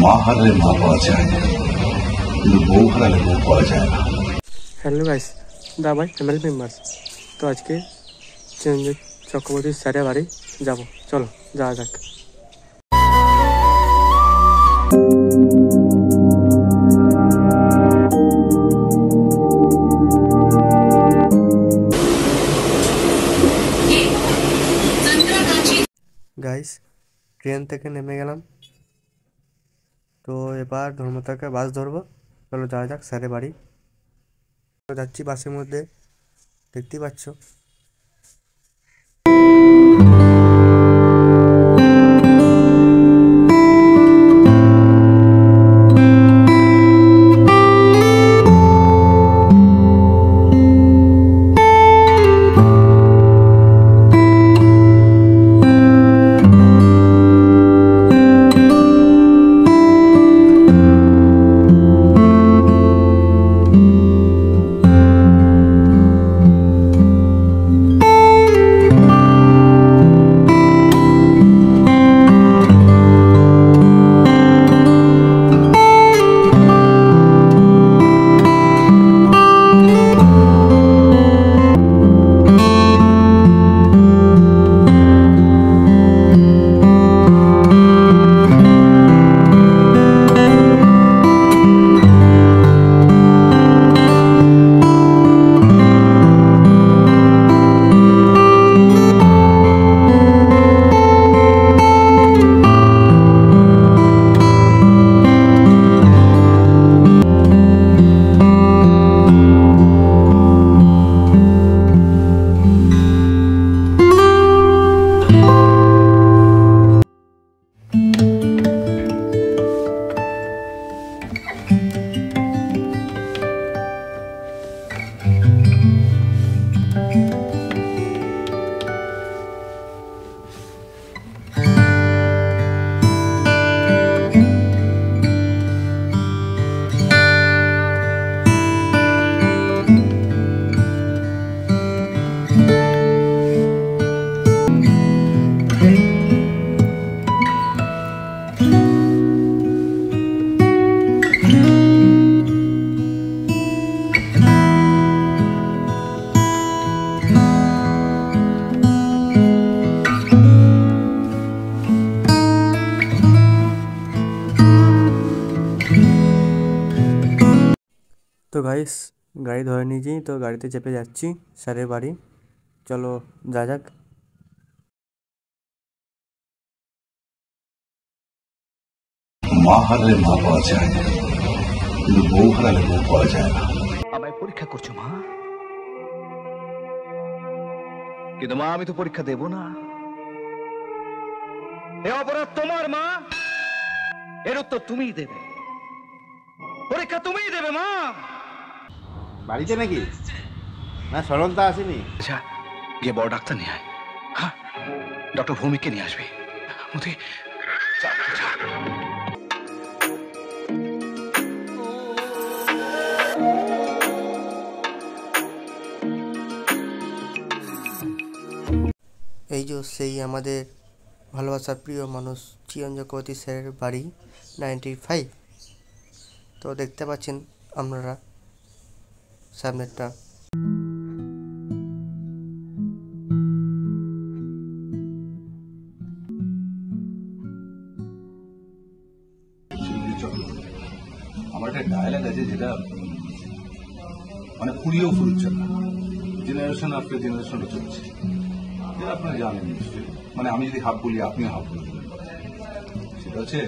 মা হারালে মা পাওয়া যায়, কিন্তু বউ হারালে বউ পাওয়া যায় না। হ্যালো গাইস, দা ভাই ফ্যামিলি মেম্বার্স। তো আজকে চিরঞ্জিত চক্রবর্তীর স্যারের বাড়ি যাব, চলো যাওয়া যাক। গাইস, ট্রেন থেকে নেমে গেলাম, তো এবার ধর্মতলাকে বাস ধরবো। চলো যাওয়া যাক স্যারের বাড়ি। যাচ্ছি বাসের মধ্যে, দেখতেই পাচ্ছ। তো গাইস, গাড়ি ধরে নিয়েছি, তো গাড়িতে চেপে যাচ্ছি স্যারের বাড়ি। চলো যা যাক। মা হারালে মা পাওয়া যায়, কিন্তু বউ হারালে বউ পাওয়া যায় না। আমায় পরীক্ষা করছো মা, কিন্তু মা আমি তো পরীক্ষা দেব না। এ অপরাধ তোমার মা, এর উত্তর তুমিই দেবে, পরীক্ষা তুমিই দেবে মা। বাড়িতে নাকি? না, সরলতা আসেনি। আচ্ছা, গিয়ে বড় ডাক্তার নিয়ে আয়। হ্যাঁ, ডক্টর ভৌমিককে নিয়ে আসবি। মতি, যা, যা। এই যে সেই আমাদের ভালোবাসার প্রিয় মানুষ চিরঞ্জিত চক্রবর্তী স্যারের বাড়ি 95। তো দেখতে পাচ্ছেন আপনারা সামনেরটা। আমার একটা ডায়ালগ আছে যেটা মানে ফুরিয়েও ফুরছে না, জেনারেশন আফটার জেনারেশন চলছে, যেটা আপনারা জানেন নিশ্চয়ই। মানে আমি যদি হাফ বলি আপনিও হাফ বলবেন, সেটা হচ্ছে